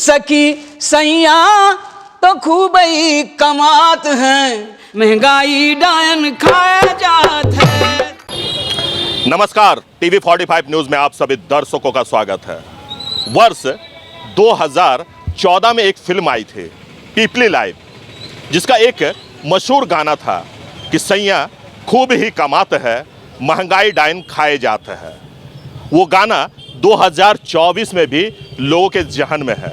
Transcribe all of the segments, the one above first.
सखी सैया तो खूब ही कमात हैं, महंगाई डायन खाया जात है। नमस्कार, टीवी 45 न्यूज में आप सभी दर्शकों का स्वागत है। वर्ष 2014 में एक फिल्म आई थी पीपली लाइव, जिसका एक मशहूर गाना था कि सैया खूब ही कमाते हैं, महंगाई डायन खाए जाते हैं। वो गाना 2024 में भी लोगों के जहन में है,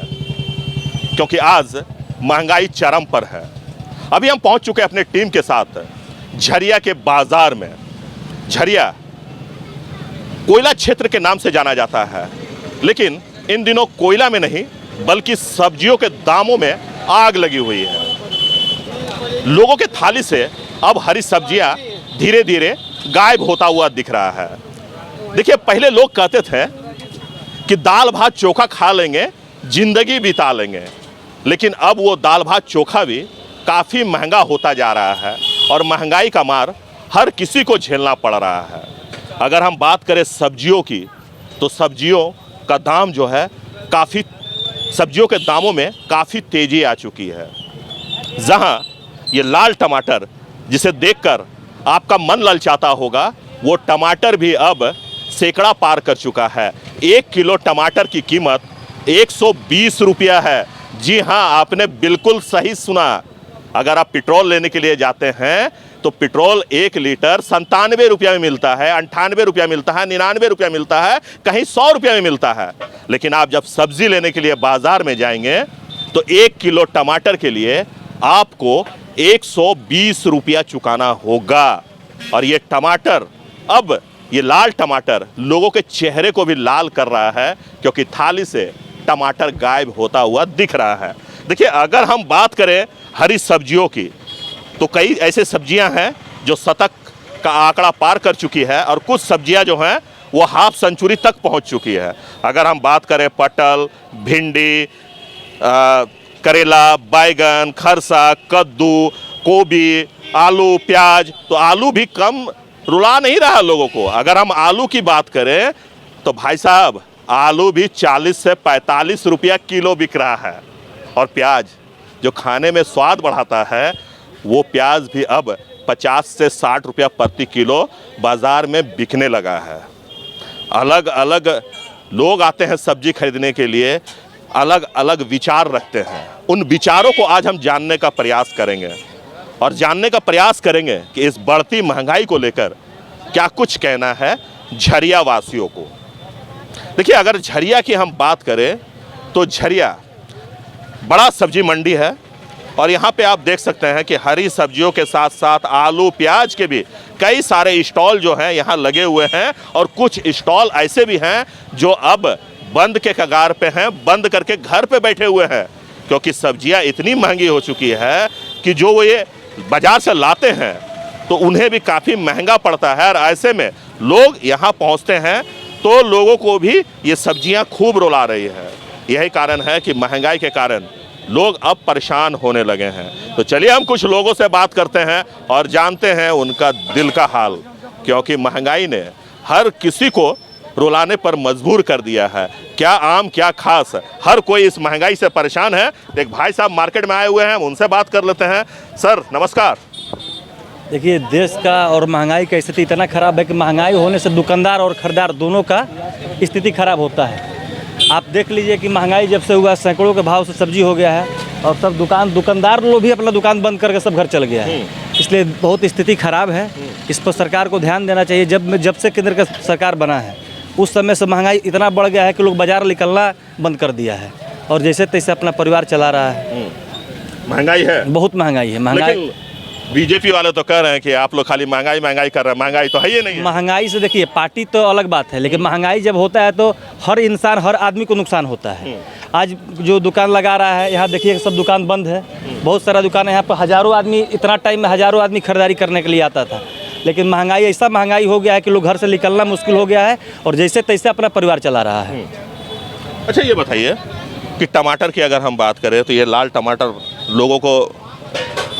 क्योंकि आज महंगाई चरम पर है। अभी हम पहुंच चुके हैं अपने टीम के साथ झरिया के बाजार में। झरिया कोयला क्षेत्र के नाम से जाना जाता है, लेकिन इन दिनों कोयला में नहीं बल्कि सब्जियों के दामों में आग लगी हुई है। लोगों के थाली से अब हरी सब्जियां धीरे धीरे गायब होता हुआ दिख रहा है। देखिए, पहले लोग कहते थे कि दाल भात चोखा खा लेंगे जिंदगी बिता लेंगे, लेकिन अब वो दाल भात चोखा भी काफ़ी महंगा होता जा रहा है और महंगाई का मार हर किसी को झेलना पड़ रहा है। अगर हम बात करें सब्जियों की, तो सब्जियों का दाम जो है सब्जियों के दामों में काफ़ी तेज़ी आ चुकी है। जहां ये लाल टमाटर, जिसे देखकर आपका मन ललचाता होगा, वो टमाटर भी अब सैकड़ा पार कर चुका है। 1 किलो टमाटर की कीमत 120 रुपया है। जी हाँ, आपने बिल्कुल सही सुना। अगर आप पेट्रोल लेने के लिए जाते हैं तो पेट्रोल 1 लीटर 97 रुपया में मिलता है, 98 रुपया मिलता है, 99 रुपया मिलता है, कहीं 100 रुपया में मिलता है। लेकिन आप जब सब्जी लेने के लिए बाजार में जाएंगे तो 1 किलो टमाटर के लिए आपको 120 रुपया चुकाना होगा। और ये टमाटर, अब ये लाल टमाटर लोगों के चेहरे को भी लाल कर रहा है, क्योंकि थाली से टमाटर गायब होता हुआ दिख रहा है। देखिए, अगर हम बात करें हरी सब्जियों की, तो कई ऐसे सब्जियां हैं जो शतक का आंकड़ा पार कर चुकी है और कुछ सब्जियां जो हैं वो हाफ सेंचुरी तक पहुंच चुकी है। अगर हम बात करें पटल, भिंडी, करेला, बैगन, खरसा, कद्दू, गोभी, आलू, प्याज, तो आलू भी कम रुला नहीं रहा लोगों को। अगर हम आलू की बात करें तो भाई साहब, आलू भी 40 से 45 रुपया किलो बिक रहा है। और प्याज, जो खाने में स्वाद बढ़ाता है, वो प्याज भी अब 50 से 60 रुपया प्रति किलो बाज़ार में बिकने लगा है। अलग अलग लोग आते हैं सब्जी खरीदने के लिए, अलग अलग विचार रखते हैं। उन विचारों को आज हम जानने का प्रयास करेंगे और जानने का प्रयास करेंगे कि इस बढ़ती महंगाई को लेकर क्या कुछ कहना है झरिया वासियों को। देखिए, अगर झरिया की हम बात करें तो झरिया बड़ा सब्जी मंडी है और यहाँ पे आप देख सकते हैं कि हरी सब्जियों के साथ साथ आलू, प्याज के भी कई सारे स्टॉल जो हैं यहाँ लगे हुए हैं। और कुछ स्टॉल ऐसे भी हैं जो अब बंद के कगार पे हैं, बंद करके घर पे बैठे हुए हैं, क्योंकि सब्जियाँ इतनी महंगी हो चुकी है कि जो वो ये बाजार से लाते हैं तो उन्हें भी काफ़ी महंगा पड़ता है। और ऐसे में लोग यहाँ पहुँचते हैं तो लोगों को भी ये सब्जियाँ खूब रुला रही है। यही कारण है कि महंगाई के कारण लोग अब परेशान होने लगे हैं। तो चलिए हम कुछ लोगों से बात करते हैं और जानते हैं उनका दिल का हाल, क्योंकि महंगाई ने हर किसी को रुलाने पर मजबूर कर दिया है। क्या आम क्या खास, हर कोई इस महंगाई से परेशान है। एक भाई साहब मार्केट में आए हुए हैं, हम उनसे बात कर लेते हैं। सर नमस्कार। देखिए, देश का और महंगाई का स्थिति इतना ख़राब है कि महंगाई होने से दुकानदार और खरीदार दोनों का स्थिति खराब होता है। आप देख लीजिए कि महंगाई जब से हुआ, सैकड़ों के भाव से सब्जी हो गया है और सब दुकानदार लोग भी अपना दुकान बंद करके सब घर चल गया है। इसलिए बहुत स्थिति खराब है। इस पर सरकार को ध्यान देना चाहिए। जब से केंद्र का सरकार बना है उस समय से महंगाई इतना बढ़ गया है कि लोग बाजार निकलना बंद कर दिया है और जैसे तैसे अपना परिवार चला रहा है। महंगाई है, बहुत महंगाई है। महंगाई बीजेपी वाले तो कह रहे हैं कि आप लोग खाली महंगाई कर रहे हैं। महंगाई तो है ही नहीं है। महंगाई से देखिए, पार्टी तो अलग बात है, लेकिन महंगाई जब होता है तो हर इंसान, हर आदमी को नुकसान होता है। आज जो दुकान लगा रहा है, यहाँ देखिए सब दुकान बंद है। बहुत सारा दुकान है यहाँ पर, हज़ारों आदमी, इतना टाइम में हज़ारों आदमी खरीदारी करने के लिए आता था। लेकिन महंगाई, ऐसा महंगाई हो गया है कि लोग घर से निकलना मुश्किल हो गया है और जैसे तैसे अपना परिवार चला रहा है। अच्छा, ये बताइए कि टमाटर की अगर हम बात करें तो ये लाल टमाटर लोगों को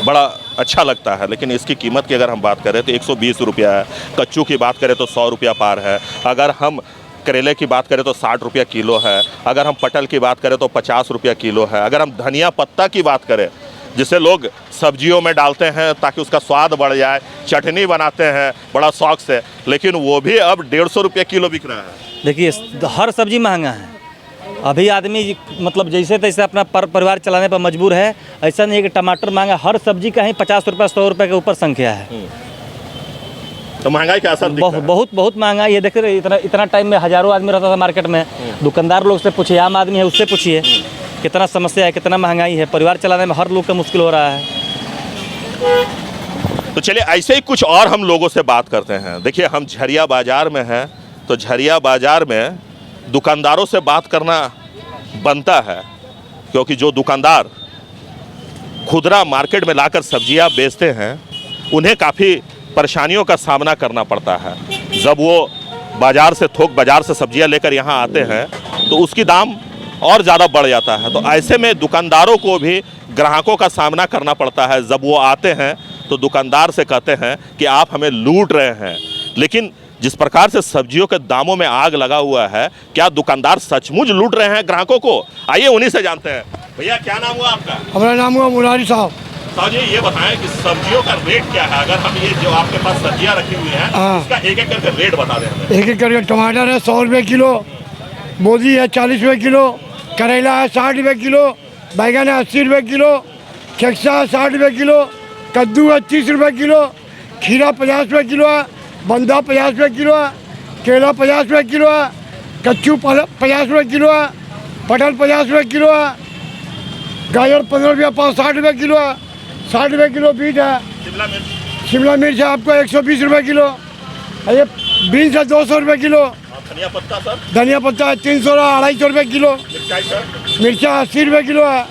बड़ा अच्छा लगता है, लेकिन इसकी कीमत की अगर हम बात करें तो 120 रुपया है। कच्चू की बात करें तो 100 रुपया पार है। अगर हम करेले की बात करें तो 60 रुपया किलो है, अगर हम पटल की बात करें तो 50 रुपया किलो है, अगर हम धनिया पत्ता की बात करें जिसे लोग सब्जियों में डालते हैं ताकि उसका स्वाद बढ़ जाए, चटनी बनाते हैं बड़ा शौक से, लेकिन वो भी अब 150 रुपया किलो बिक रहा है। देखिए हर सब्जी महंगा है। अभी आदमी मतलब जैसे तैसे अपना परिवार चलाने पर मजबूर है। ऐसा नहीं है कि टमाटर महंगा, हर सब्जी का ही 50 रुपये 100 रुपये के ऊपर संख्या है। तो महंगाई का असर दिखता है। बहुत महंगाई है। देख रहे इतना टाइम में हज़ारों आदमी रहता था मार्केट में। दुकानदार लोग से पूछिए, आम आदमी है उससे पूछिए कितना समस्या है, कितना महंगाई है। परिवार चलाने में हर लोग का मुश्किल हो रहा है। तो चलिए ऐसे ही कुछ और हम लोगों से बात करते हैं। देखिए हम झरिया बाज़ार में हैं, तो झरिया बाज़ार में दुकानदारों से बात करना बनता है, क्योंकि जो दुकानदार खुदरा मार्केट में लाकर सब्जियां बेचते हैं उन्हें काफ़ी परेशानियों का सामना करना पड़ता है। जब वो बाज़ार से थोक बाज़ार से सब्जियां लेकर यहाँ आते हैं तो उसकी दाम और ज़्यादा बढ़ जाता है। तो ऐसे में दुकानदारों को भी ग्राहकों का सामना करना पड़ता है। जब वो आते हैं तो दुकानदार से कहते हैं कि आप हमें लूट रहे हैं। लेकिन जिस प्रकार से सब्जियों के दामों में आग लगा हुआ है, क्या दुकानदार सचमुच लूट रहे हैं ग्राहकों को? आइए उन्हीं से जानते हैं। भैया क्या नाम हुआ आपका? हमारा नाम हुआ मुरारी साहब। साहब जी ये बताएं कि सब्जियों का रेट क्या है? अगर हम ये जो आपके पास सब्जियां रखी हुई हैं इसका एक एक करके रेट बता दें हमें। एक एक करके टमाटर है 100 रुपये किलो, बोदी है 40 रुपये किलो, करेला है 60 रुपये किलो, बैगन है 80 रुपये किलो, खेक्सा है 60 रुपये किलो, कद्दू है 30 रुपये किलो, खीरा 50 रुपये किलो है, बंधा 50 रुपये किलो है, केला 50 रुपये किलो है, कच्चू 50 रुपये किलो है, पटल 50 रुपये किलो है, गाजर 15 रुपया 60 रुपये किलो है, 60 रुपये किलो बीट है, शिमला मिर्च है आपको 120 रुपये किलो, ये बीन्स है 200 रुपये किलो, धनिया पत्ता सर? धनिया पत्ता है 300 250 रुपये किलो, मिर्चा 80 रुपये किलो है,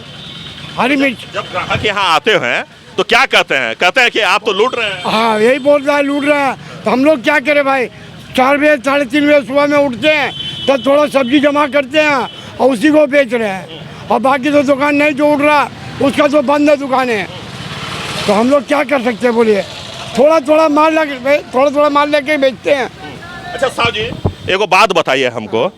हरी मिर्च। जब ग्राहक यहाँ आते हैं तो क्या कहते हैं? कहते हैं कि आप तो लूट रहे हैं। हाँ यही बोल रहा है, लूट रहा है। तो हम लोग क्या करें भाई, 4 बजे 3:30 बजे सुबह में उठते हैं तब थोड़ा सब्जी जमा करते हैं और उसी को बेच रहे हैं, और बाकी तो दुकान नहीं जो उठ रहा उसका तो बंद है दुकानें। तो हम लोग क्या कर सकते हैं बोलिए, थोड़ा थोड़ा माल लेके बेचते हैं। अच्छा साहब जी एगो बात बताइए हमको,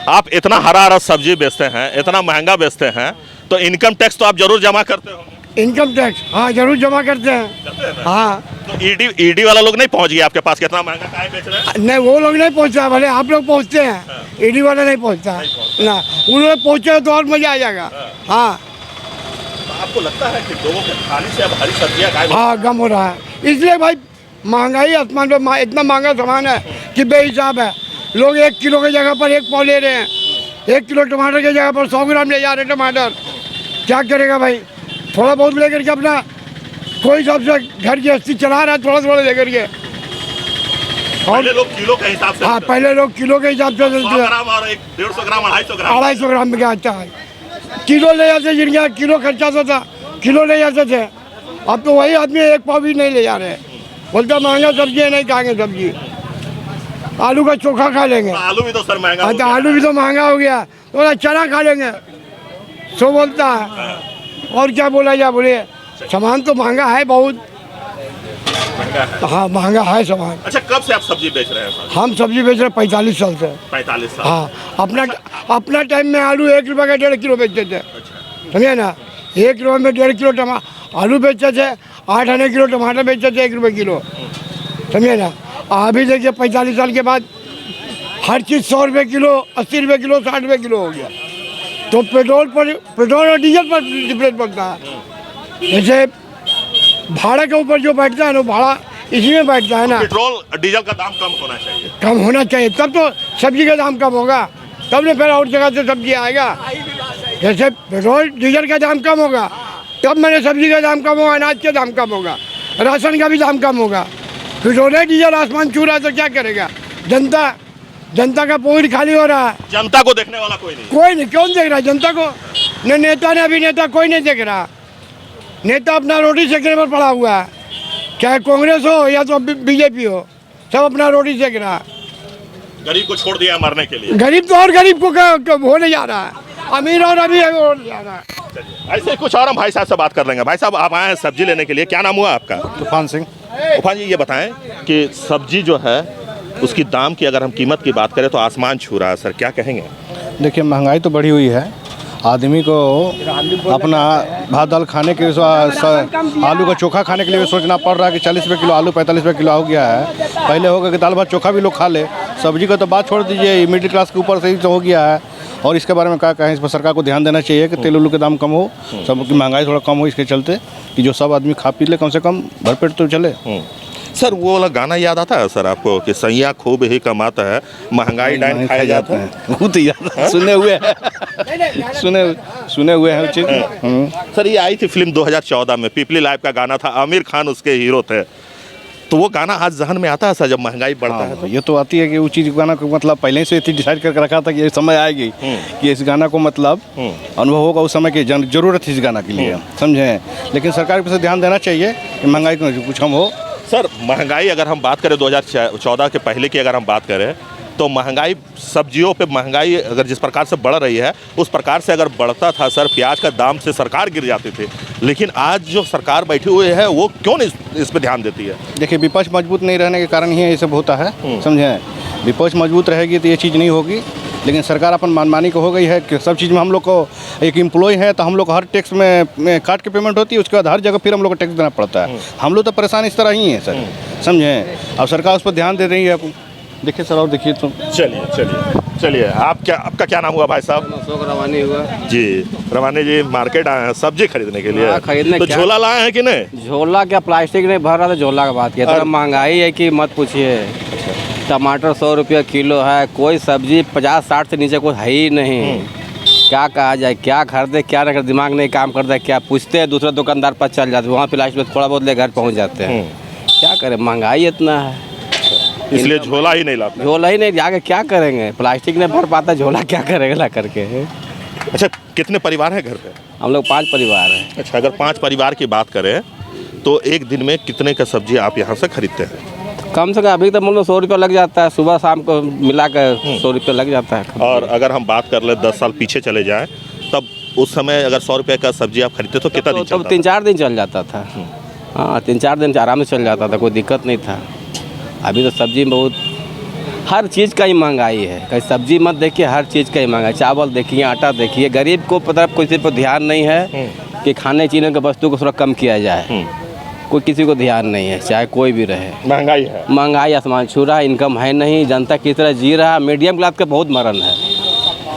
आप इतना हरा हरा सब्जी बेचते हैं, इतना महंगा बेचते हैं, तो इनकम टैक्स तो आप जरूर जमा करते हो? इनकम टैक्स हाँ जरूर जमा करते हैं। हाँ तो ईडी वाला लोग नहीं पहुंच गया आपके पास? कितना महंगा काय बेच रहे हैं? नहीं वो लोग नहीं पहुँचा, भले आप लोग पहुँचते हैं, ईडी वाला नहीं पहुँचता ना। उन्होंने पहुँचे तो और मजा आ जाएगा। हाँ तो आपको लगता है कि लोगों के थाली से अब हरी सब्जियां गायब? हाँ कम हो रहा है, इसलिए भाई महंगाई आसमान पे, इतना महंगा सामान है कि बेहिसाब है। लोग 1 किलो की जगह पर 1 पाव ले रहे हैं, 1 किलो टमाटर की जगह पर 100 ग्राम ले जा रहे हैं टमाटर। क्या करेगा भाई, थोड़ा बहुत लेकर के अपना कोई हिसाब से घर की हस्ती चला रहा है, थोड़ा थोड़ा लेकर के। पहले लोग किलो के हिसाब से? हाँ पहले लोग किलो के हिसाब से 100 ग्राम और 150 ग्राम 250 ग्राम 250 ग्राम में क्या अच्छा है, किलो ले जाते जिनका किलो खर्चा था किलो ले जाते थे। अब तो वही आदमी 1 पाव भी नहीं ले जा रहे, बोलता महंगा सब्जी है नहीं खाएंगे सब्जी, आलू का चोखा खा लेंगे। आलू भी तो सर महंगा हाँ तो आलू भी तो महंगा हो गया, तो चना खा लेंगे, सो बोलता है। और क्या बोला जाए, बोले सामान तो महंगा है बहुत। हाँ महंगा है सामान। अच्छा कब से आप सब्जी बेच रहे हैं सर? हम सब्जी बेच रहे हैं 45 साल से। 45 साल? हाँ अपना टाइम में आलू 1 रुपये का 1.5 किलो बेचते थे, समझे ना। 1 रुपये में 1.5 किलो आलू बेचते थे, 8 आने किलो टमाटर बेचते थे 1 रुपये किलो, समझे ना। अभी देखिए 45 साल के बाद हर चीज़ 100 रुपये किलो, 80 रुपये किलो, 60 रुपये किलो हो गया। तो पेट्रोल और डीजल पर डिफरेंस पड़ता है। जैसे भाड़ा के ऊपर जो बैठता है ना, भाड़ा इसी में बैठता है ना। पेट्रोल डीजल का दाम कम होना चाहिए। कम होना चाहिए, तब तो सब्जी का दाम कम होगा, तब ना फिर और जगह से सब्जी आएगा। जैसे पेट्रोल डीजल का दाम कम होगा तब मैंने सब्जी का दाम कम होगा, अनाज का दाम कम होगा, राशन का भी दाम कम होगा। पेट्रोल डीजल आसमान छू रहा है तो क्या करेगा जनता का पोट खाली हो रहा है। जनता को देखने वाला कोई नहीं। क्यों देख रहा है जनता को? न नेता ने अभिनेता कोई नहीं देख रहा। नेता अपना रोटी सेकने पर पड़ा हुआ है, चाहे कांग्रेस हो या तो बीजेपी हो, सब अपना रोटी सेक रहा है। गरीब को छोड़ दिया मरने के लिए। गरीब तो और गरीब को होने जा रहा है, अमीर और अमीर होने जा रहा है। ऐसे कुछ और हम भाई साहब से बात कर लेंगे। भाई साहब आप आए हैं सब्जी लेने के लिए, क्या नाम हुआ आपका? तूफान सिंह। तूफान जी ये बताएं कि सब्जी जो है उसकी दाम की अगर हम कीमत की बात करें तो आसमान छू रहा है सर, क्या कहेंगे? देखिए महंगाई तो बढ़ी हुई है, आदमी को अपना भात दाल खाने के आलू का चोखा खाने के लिए भी सोचना पड़ रहा है कि 40 रुपये किलो आलू 45 रुपये किलो हो गया है। पहले होगा कि दाल भात चोखा भी लोग खा ले, सब्जी का तो बात छोड़ दीजिए, मिडिल क्लास के ऊपर से ही तो हो गया है। और इसके बारे में क्या कहें, इस पर सरकार को ध्यान देना चाहिए कि तेल उलू के दाम कम हो, सबकी महंगाई थोड़ा कम हो, इसके चलते कि जो सब आदमी खा पी ले, कम से कम भरपेट तो चले। सर वो वाला गाना याद आता है सर आपको कि सैया खूब ही कमाता है, महंगाई डाइन खाया जाता है? वो तो याद सुने हुए हैं, सुने हुए हैं चीज़। सर ये आई थी फिल्म 2014 में, पीपली लाइव का गाना था, आमिर खान उसके हीरो थे। तो वो गाना आज जहन में आता है सर जब महंगाई बढ़ता है तो? ये तो आती है कि वो चीज़ गाना को मतलब पहले से इतनी डिसाइड करके रखा था कि ये समय आएगी कि इस गाना को मतलब अनुभव होगा उस समय की ज़रूरत थी इस गाना के लिए, समझें। लेकिन सरकार को ध्यान देना चाहिए कि महंगाई को कुछ कम हो। सर महंगाई अगर हम बात करें 2014 के पहले की अगर हम बात करें तो महंगाई, सब्जियों पे महंगाई अगर जिस प्रकार से बढ़ रही है उस प्रकार से अगर बढ़ता था सर, प्याज का दाम से सरकार गिर जाती थी। लेकिन आज जो सरकार बैठी हुई है वो क्यों नहीं इस पर ध्यान देती है? देखिए विपक्ष मजबूत नहीं रहने के कारण ही ये सब होता है, समझें। विपक्ष मजबूत रहेगी तो ये चीज़ नहीं होगी, लेकिन सरकार अपन मनमानी को हो गई है कि सब चीज़ में हम लोग को एक एम्प्लॉय है तो हम लोग को हर टैक्स में काट के पेमेंट होती है, उसके बाद हर जगह फिर हम लोग को टैक्स देना पड़ता है। हम लोग तो परेशान इस तरह ही हैं सर, समझें। अब सरकार उस पर ध्यान दे रही है। देखिए सर, और देखिए तो चलिए आपका क्या नाम हुआ भाई साहब? अशोक रवानी हुआ जी। रवानी जी मार्केट आए हैं सब्जी खरीदने के लिए? हाँ, खरीदने तो क्या? झोला लाए हैं कि नहीं? झोला क्या, प्लास्टिक नहीं भर रहा था झोला का बात किया। इतना महंगाई है कि मत पूछिए। टमाटर 100 रुपये किलो है, कोई सब्जी 50-60 से नीचे कोई है ही नहीं। क्या कहा जाए, क्या खरीदे क्या ना, दिमाग नहीं काम करता है। क्या पूछते हैं दूसरे दुकानदार पर चल जाते, वहाँ प्लास्टिक में थोड़ा बहुत ले घर पहुँच जाते हैं। क्या करें, महंगाई इतना है इसलिए झोला ही नहीं लाते। झोला ही नहीं, आगे क्या करेंगे, प्लास्टिक नहीं भर पाता, झोला क्या करेगा ला करके। अच्छा कितने परिवार हैं घर पे? हम लोग 5 परिवार हैं। अच्छा अगर 5 परिवार की बात करें तो एक दिन में कितने का सब्जी आप यहाँ से खरीदते हैं? कम से कम अभी तो मतलब 100 रुपये लग जाता है, सुबह शाम को मिला कर 100 रुपये लग जाता है। और अगर हम बात कर ले 10 साल पीछे चले जाएं तब उस समय अगर 100 रुपये का सब्जी आप खरीदते तो कितना दिन तब 3-4 दिन चल जाता था। हाँ 3-4 दिन आराम से चल जाता था, कोई दिक्कत नहीं था। अभी तो सब्जी में बहुत, हर चीज़ का ही महंगाई है। कहीं सब्जी मत देखिए, हर चीज़ का ही महंगाई। चावल देखिए, आटा देखिए, गरीब को पता किसी पर ध्यान नहीं है कि खाने पीने की वस्तु को थोड़ा कम किया जाए। कोई किसी को ध्यान नहीं है, चाहे कोई भी रहे। महंगाई है, महंगाई आसमान छू रहा है, इनकम है नहीं, जनता किस तरह जी रहा है। मीडियम क्लास का बहुत मरण है।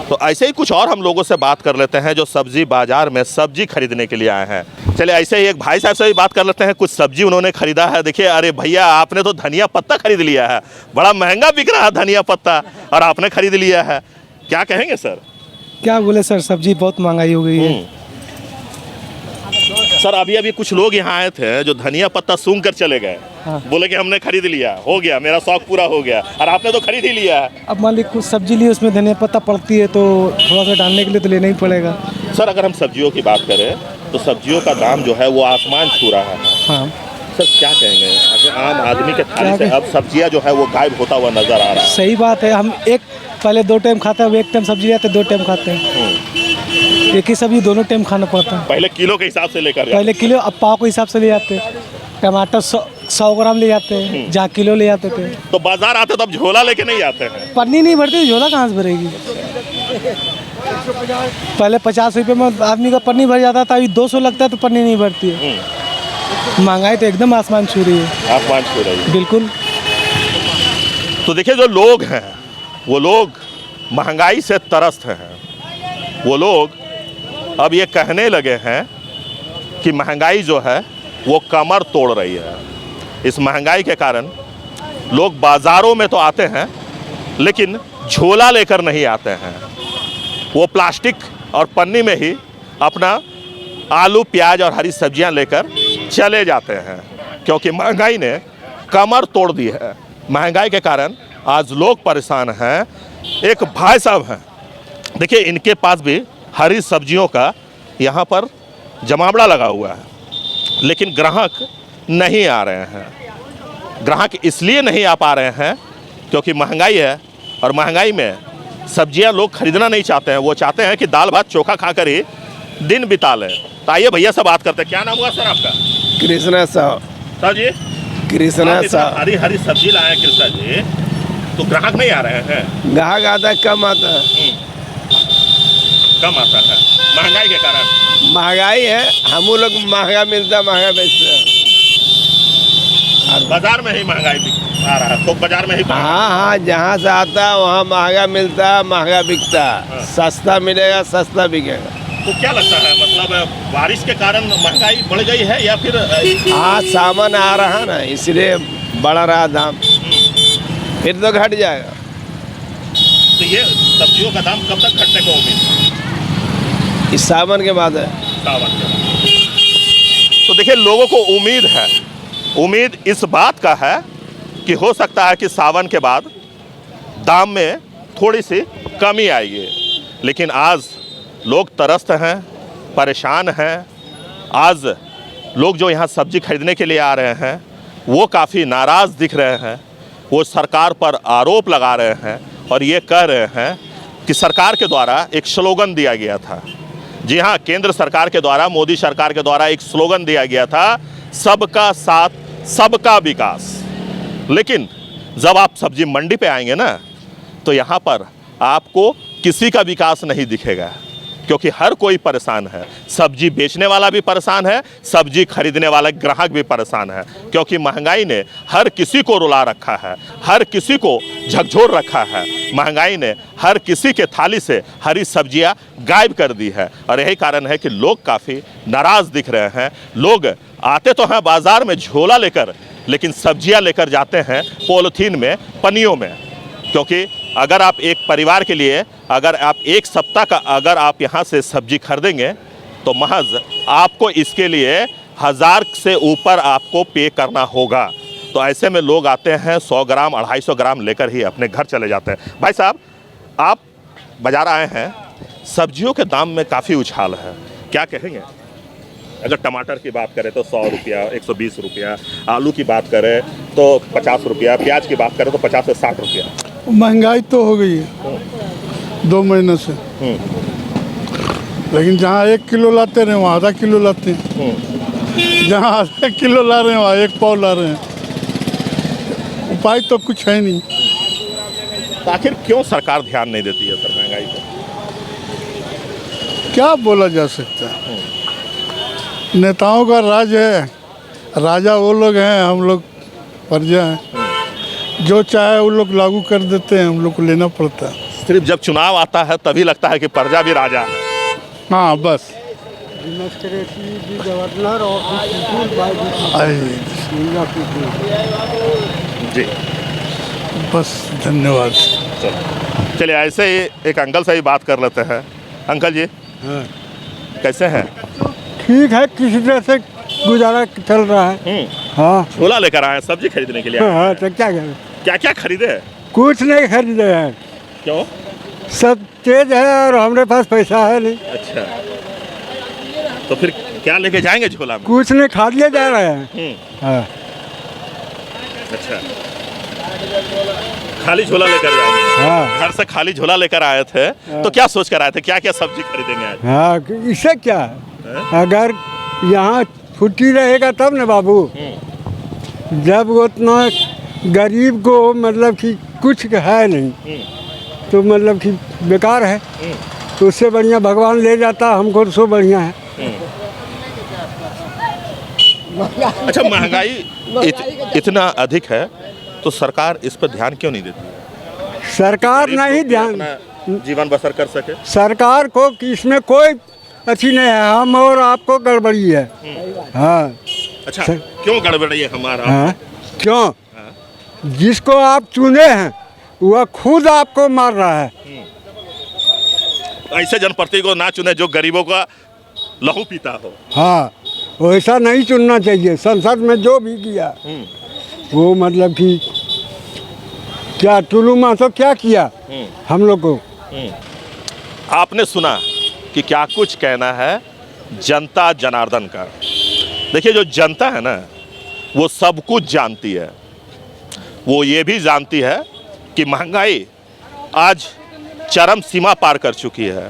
तो ऐसे ही कुछ और हम लोगों से बात कर लेते हैं जो सब्जी बाजार में सब्जी खरीदने के लिए आए हैं। चलिए ऐसे ही एक भाई साहब से भी बात कर लेते हैं, कुछ सब्जी उन्होंने खरीदा है। देखिए, अरे भैया आपने तो धनिया पत्ता खरीद लिया है, बड़ा महंगा बिक रहा है धनिया पत्ता, और आपने खरीद लिया है, क्या कहेंगे सर? क्या बोले सर, सब्जी बहुत महंगाई हो गई है। सर अभी अभी कुछ लोग यहाँ आए थे जो धनिया पत्ता सूंघ कर चले गए। बोले कि हमने खरीद लिया, हो गया, मेरा शौक पूरा हो गया, और आपने तो खरीद ही लिया है। अब मान लीजिए कुछ सब्जी ली, उसमें धनिया पत्ता पड़ती है तो थोड़ा सा डालने के लिए तो लेना ही पड़ेगा। सर अगर हम सब्जियों की बात करें तो सब्जियों का दाम जो है वो आसमान छू रहा है। हाँ सर क्या कहेंगे, अगर आम आदमी के थाली से अब सब्जियां जो है वो गायब होता हुआ नजर आ रहा है? सही बात है। हम पहले 2 टाइम खाते हैं, अब 1 टाइम सब्जी लेते 2 टाइम खाते हैं। एक ही सब्जी 2 टाइम खाना पड़ता है। पहले किलो के हिसाब से लेकर पहले किलो, अब पाव के हिसाब से ले जाते हैं। टमाटर 100 ग्राम ले जाते हैं, जहाँ किलो ले जाते थे। तो बाजार आते तो अब झोला लेके नहीं आते हैं? पन्नी नहीं भरती, झोला कहाँ से भरेगी। पहले 50 रुपये में आदमी का पन्नी भर जाता था, अभी 200 लगता है तो पन्नी नहीं भरती है। महंगाई तो एकदम आसमान छू रही है। आसमान छू रही है बिल्कुल। तो देखिए जो लोग हैं वो लोग महंगाई से त्रस्त हैं। वो लोग अब ये कहने लगे हैं कि महंगाई जो है वो कमर तोड़ रही है। इस महंगाई के कारण लोग बाज़ारों में तो आते हैं लेकिन झोला लेकर नहीं आते हैं। वो प्लास्टिक और पन्नी में ही अपना आलू प्याज और हरी सब्जियां लेकर चले जाते हैं, क्योंकि महंगाई ने कमर तोड़ दी है। महंगाई के कारण आज लोग परेशान हैं। एक भाई साहब हैं, देखिए इनके पास भी हरी सब्जियों का यहाँ पर जमावड़ा लगा हुआ है, लेकिन ग्राहक नहीं आ रहे हैं। ग्राहक इसलिए नहीं आ पा रहे हैं क्योंकि महंगाई है, और महंगाई में सब्जियां लोग खरीदना नहीं चाहते हैं। वो चाहते हैं कि दाल भात चोखा खाकर ही दिन बिता लें। तो आइए भैया से बात करते हैं। क्या नाम हुआ सर आपका? कृष्णा साहब। सर जी कृष्णा साहब। हरी हरी सब्जी लाए कृष्णा जी, तो ग्राहक नहीं आ रहे हैं? ग्राहक आता है, कम आता है। कम आता है महंगाई के कारण। महंगाई है, हम लोग महंगा मिलता है, महंगा बेचते हैं। बाजार में ही महंगाई आ रहा है, तो बाजार में ही हाँ हाँ, जहाँ से आता है वहाँ महंगा मिलता है, महंगा बिकता है। सस्ता मिलेगा, सस्ता बिकेगा। तो क्या लगता है, मतलब बारिश के कारण महंगाई बढ़ गई है या फिर? हाँ, सामान आ रहा है ना, इसलिए बढ़ रहा दाम, फिर तो घट जाएगा। तो ये सब्जियों का दाम कब तक घटने को उम्मीद है? इस सावन के बाद है। सावन के बाद। तो देखिए, लोगों को उम्मीद है, उम्मीद इस बात का है कि हो सकता है कि सावन के बाद दाम में थोड़ी सी कमी आएगी। लेकिन आज लोग त्रस्त हैं, परेशान हैं। आज लोग जो यहाँ सब्जी खरीदने के लिए आ रहे हैं वो काफ़ी नाराज़ दिख रहे हैं। वो सरकार पर आरोप लगा रहे हैं और ये कह रहे हैं कि सरकार के द्वारा एक स्लोगन दिया गया था। जी हाँ, केंद्र सरकार के द्वारा, मोदी सरकार के द्वारा एक स्लोगन दिया गया था, सबका साथ, सबका विकास। लेकिन जब आप सब्जी मंडी पे आएंगे ना, तो यहाँ पर आपको किसी का विकास नहीं दिखेगा, क्योंकि हर कोई परेशान है। सब्जी बेचने वाला भी परेशान है, सब्जी खरीदने वाला ग्राहक भी परेशान है, क्योंकि महंगाई ने हर किसी को रुला रखा है, हर किसी को झकझोर रखा है। महंगाई ने हर किसी के थाली से हरी सब्जियां गायब कर दी है और यही कारण है कि लोग काफ़ी नाराज़ दिख रहे हैं। लोग आते तो हैं बाज़ार में झोला लेकर, लेकिन सब्जियां लेकर जाते हैं पॉलीथीन में, पन्नियों में। क्योंकि अगर आप एक परिवार के लिए, अगर आप एक सप्ताह का अगर आप यहाँ से सब्जी खरीदेंगे तो महज आपको इसके लिए 1000 से ऊपर आपको पे करना होगा। तो ऐसे में लोग आते हैं 100 ग्राम 250 ग्राम लेकर ही अपने घर चले जाते हैं। भाई साहब, आप बाजार आए हैं, सब्जियों के दाम में काफ़ी उछाल है, क्या कहेंगे? अगर टमाटर की बात करें तो 100 रुपया, 120 रुपया, आलू की बात करें तो 50 रुपया, प्याज की बात करें तो 50 से 60 रुपया। महंगाई तो हो गई है 2 महीने से, लेकिन जहाँ 1 किलो लाते रहे वहाँ आधा किलो लाते हैं, जहाँ आधा किलो ला रहे हैं वहाँ 1 पाव ला रहे हैं। उपाय तो कुछ है नहीं। तो आखिर क्यों सरकार ध्यान नहीं देती है सर महंगाई पर? क्या बोला जा सकता है, नेताओं का राज है, राजा वो लोग हैं, हम लोग प्रजा हैं। जो चाहे वो लोग लागू कर देते हैं, हम लोग को लेना पड़ता है। सिर्फ जब चुनाव आता है तभी लगता है कि प्रजा भी राजा है। हाँ बस। जी बस, धन्यवाद। चलिए, ऐसे ही एक अंकल से ही बात कर लेते हैं। अंकल जी, कैसे हैं? ठीक है, किसी तरह से गुजारा चल रहा है। हाँ, झोला लेकर आए सब्जी खरीदने के लिए। हाँ, तो क्या करें? क्या क्या खरीदे? कुछ नहीं खरीदे हैं। क्यों? सब तेज है और हमारे पास पैसा है नहीं। अच्छा, तो फिर क्या लेके जाएंगे झोला में? कुछ नहीं, खाद ले जा रहे हैं। हाँ। अच्छा, खाली झोला लेकर जाएंगे? हाँ। घर से खाली झोला लेकर आए थे, तो क्या सोच कर आए थे, क्या क्या सब्जी खरीदेंगे आज? हाँ, इससे क्या है? अगर यहाँ छुट्टी रहेगा तब न बाबू। जब उतना गरीब को मतलब कि कुछ है नहीं, तो मतलब कि बेकार है। तो उससे बढ़िया भगवान ले जाता, हमको तो सो बढ़िया है। अच्छा, महंगाई इतना अधिक है तो सरकार इस पर ध्यान क्यों नहीं देती? सरकार नहीं ध्यान, अपना जीवन बसर कर सके। सरकार को इसमें कोई अच्छी नहीं है, हम और आपको गड़बड़ी है। हाँ। अच्छा, क्यों गड़बड़ी है हमारा? हाँ, क्यों? जिसको आप चुने हैं वह खुद आपको मार रहा है। ऐसे जनप्रतिनिधि को ना चुने जो गरीबों का लहू पीता हो। हाँ, वैसा नहीं चुनना चाहिए। संसद में जो भी किया वो मतलब कि क्या टुल्लू माथो क्या किया हम लोग को। आपने सुना कि क्या कुछ कहना है जनता जनार्दन का। देखिए, जो जनता है ना, वो सब कुछ जानती है। वो ये भी जानती है कि महंगाई आज चरम सीमा पार कर चुकी है,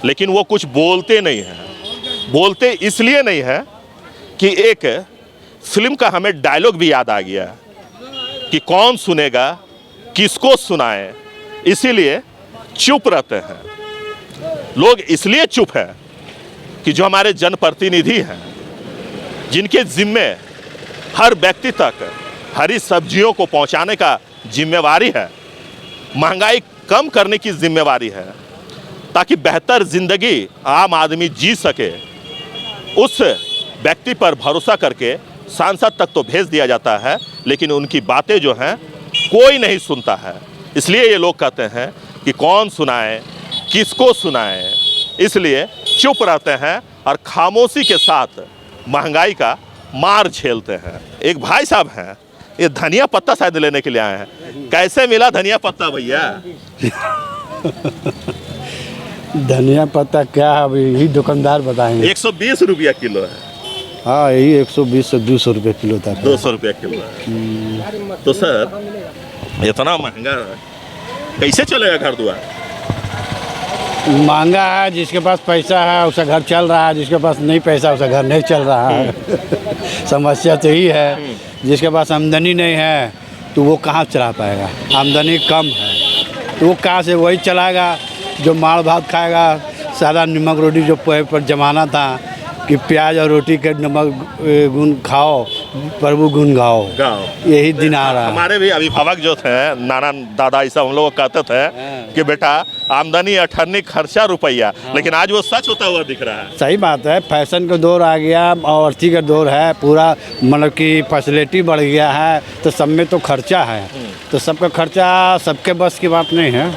लेकिन वो कुछ बोलते नहीं हैं। बोलते इसलिए नहीं है कि एक फिल्म का हमें डायलॉग भी याद आ गया कि कौन सुनेगा किसको सुनाएं, इसीलिए चुप रहते हैं। लोग इसलिए चुप है कि जो हमारे जनप्रतिनिधि हैं, जिनके जिम्मे हर व्यक्ति तक हरी सब्जियों को पहुंचाने का जिम्मेवारी है, महंगाई कम करने की जिम्मेवारी है, ताकि बेहतर जिंदगी आम आदमी जी सके, उस व्यक्ति पर भरोसा करके सांसद तक तो भेज दिया जाता है, लेकिन उनकी बातें जो हैं कोई नहीं सुनता है। इसलिए ये लोग कहते हैं कि कौन सुनाए, किसको सुनाए, इसलिए चुप रहते हैं और खामोशी के साथ महंगाई का मार झेलते हैं। एक भाई साहब हैं, ये धनिया पत्ता शायद लेने के लिए आए हैं। कैसे मिला धनिया पत्ता भैया? धनिया पत्ता क्या है, अभी यही दुकानदार बताएंगे। 120 रुपया किलो है। हाँ, यही 120 से 200 रुपये किलो तक। 200 रुपया किलो है। तो सर इतना महंगा कैसे चलेगा घर द्वार? महंगा है, जिसके पास पैसा है उसका घर चल रहा है, जिसके पास नहीं पैसा उसका घर नहीं चल रहा है। समस्या तो यही है, जिसके पास आमदनी नहीं है तो वो कहाँ चला पाएगा। आमदनी कम है तो वो कहाँ से वही चलाएगा जो माड़ भात खाएगा। सादा नमक रोटी जो पर जमाना था कि प्याज और रोटी के नमक गुण खाओ प्रभु गुण गाओ, यही दिन आ रहा है। हमारे भी अभिभावक जो थे, नाना दादा ऐसा हम लोग कहते थे कि बेटा आमदनी अठन्नी खर्चा रुपया, लेकिन आज वो सच होता हुआ दिख रहा है। सही बात है, फैशन का दौर आ गया और अर्थी का दौर है, पूरा मतलब कि फैसिलिटी बढ़ गया है, तो सब में तो खर्चा है। तो सबका खर्चा सबके बस की बात नहीं है,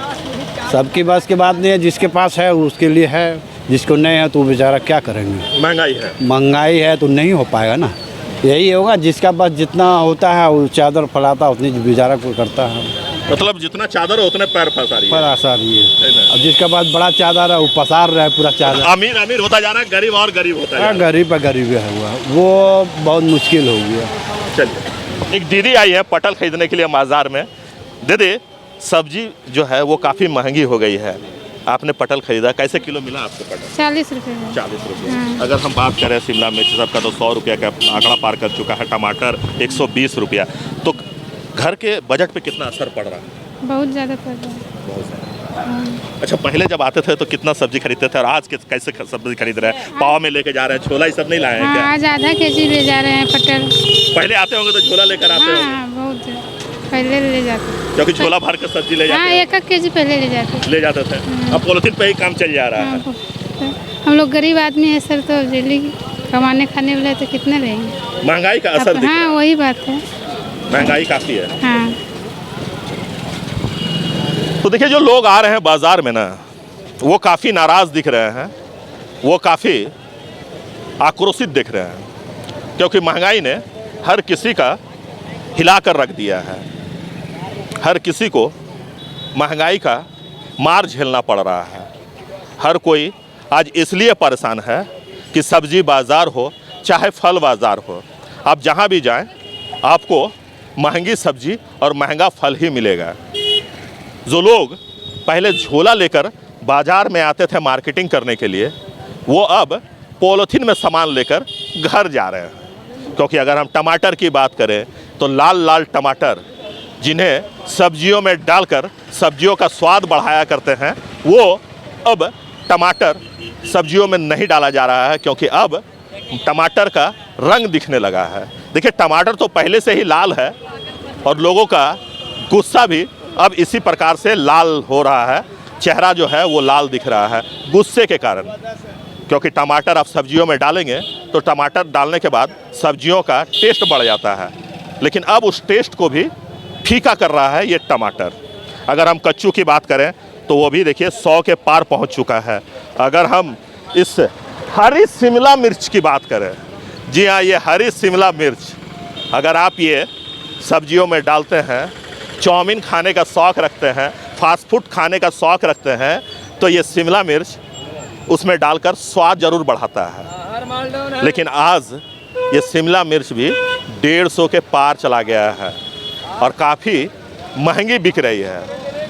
सबकी बस की बात नहीं है। जिसके पास है उसके लिए है, जिसको नहीं है तो बेचारा क्या करेंगे। महंगाई है तो नहीं हो पाएगा ना। यही होगा, जिसका बस जितना होता है वो चादर फैलाता उतनी बेचारा को करता है। मतलब जितना चादर है उतने पैर फंसा रही है। अब जिसका पास बड़ा चादर है वो पसार रहा है पूरा चादर। अमीर अमीर होता जा रहा है, गरीब और गरीब होता है। गरीब पर गरीब है हुआ, वो बहुत मुश्किल हो गया। चलिए, एक दीदी आई है पटल खरीदने के लिए बाजार में। दीदी, सब्जी जो है वो काफ़ी महंगी हो गई है, आपने पटल खरीदा, कैसे किलो मिला आपको पटल? 40 रुपये। 40 रुपये। अगर हम बात करें शिमला मिर्च सबका तो 100 रुपये का आंकड़ा पार कर चुका है, टमाटर 120 रुपया। तो घर के बजट पे कितना असर पड़ रहा है? बहुत ज़्यादा पड़ रहा है। बहुत ज़्यादा। अच्छा, पहले जब आते थे तो कितना सब्जी खरीदते थे और आज कैसे सब्जी खरीद रहे हैं? पाव में लेके जा रहे हैं, छोला ये सब नहीं लाए हैं क्या? आज आधा केजी ले जा रहे हैं पटल। पहले आते होंगे तो झोला लेकर आते होंगे। हाँ, बहुत पहले ले जाते, क्योंकि झोला भर के सब्जी ले जाते। हाँ, 1 केजी पहले ले जाते थे। अब पॉलिथीन पे ही काम चल जा रहा है। हम लोग गरीब आदमी है सर, तो डेली कमाने खाने वाले तो कितने रहेंगे। महंगाई का असर दिख रहा है। हाँ, वही बात है, महंगाई काफ़ी है। हाँ। तो देखिए, जो लोग आ रहे हैं बाजार में ना, वो काफ़ी नाराज़ दिख रहे हैं, वो काफ़ी आक्रोशित दिख रहे हैं, क्योंकि महंगाई ने हर किसी का हिला कर रख दिया है। हर किसी को महंगाई का मार झेलना पड़ रहा है। हर कोई आज इसलिए परेशान है कि सब्जी बाज़ार हो चाहे फल बाज़ार हो, आप जहाँ भी जाएं आपको महंगी सब्जी और महंगा फल ही मिलेगा। जो लोग पहले झोला लेकर बाज़ार में आते थे मार्केटिंग करने के लिए, वो अब पॉलीथीन में सामान लेकर घर जा रहे हैं। क्योंकि अगर हम टमाटर की बात करें तो लाल लाल टमाटर, जिन्हें सब्जियों में डालकर सब्जियों का स्वाद बढ़ाया करते हैं, वो अब टमाटर सब्जियों में नहीं डाला जा रहा है, क्योंकि अब टमाटर का रंग दिखने लगा है। देखिए, टमाटर तो पहले से ही लाल है और लोगों का गुस्सा भी अब इसी प्रकार से लाल हो रहा है। चेहरा जो है वो लाल दिख रहा है गुस्से के कारण, क्योंकि टमाटर आप सब्जियों में डालेंगे तो टमाटर डालने के बाद सब्जियों का टेस्ट बढ़ जाता है, लेकिन अब उस टेस्ट को भी फीका कर रहा है ये टमाटर। अगर हम कच्चू की बात करें तो वो भी देखिए 100 के पार पहुंच चुका है। अगर हम इस हरी शिमला मिर्च की बात करें, जी हाँ, ये हरी शिमला मिर्च अगर आप ये सब्जियों में डालते हैं, चाउमीन खाने का शौक़ रखते हैं, फास्ट फूड खाने का शौक़ रखते हैं, तो ये शिमला मिर्च उसमें डालकर स्वाद ज़रूर बढ़ाता है। लेकिन आज ये शिमला मिर्च भी 150 के पार चला गया है और काफ़ी महंगी बिक रही है।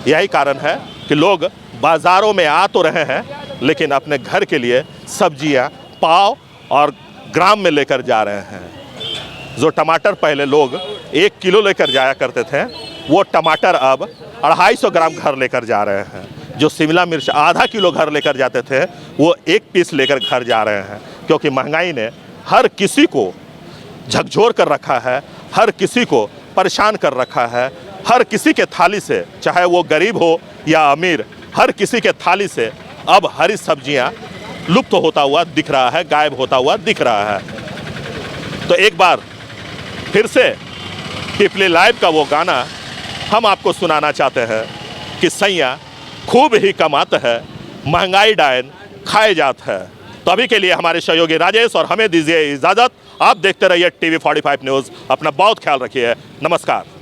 यही कारण है कि लोग बाज़ारों में आ तो रहे हैं, लेकिन अपने घर के लिए सब्जियां पाव और ग्राम में लेकर जा रहे हैं। जो टमाटर पहले लोग 1 किलो लेकर जाया करते थे, वो टमाटर अब 250 ग्राम घर लेकर जा रहे हैं। जो शिमला मिर्च आधा किलो घर लेकर जाते थे, वो 1 पीस लेकर घर जा रहे हैं, क्योंकि महंगाई ने हर किसी को झकझोर कर रखा है, हर किसी को परेशान कर रखा है। हर किसी के थाली से, चाहे वो गरीब हो या अमीर, हर किसी के थाली से अब हरी सब्जियां लुप्त होता हुआ दिख रहा है, गायब होता हुआ दिख रहा है। तो एक बार फिर से पीपली लाइव का वो गाना हम आपको सुनाना चाहते हैं कि सैया खूब ही कमात है, महंगाई डायन खाए जात है। तो अभी के लिए हमारे सहयोगी राजेश और हमें दीजिए इजाज़त। आप देखते रहिए TV 45 न्यूज़। अपना बहुत ख्याल रखिए। नमस्कार।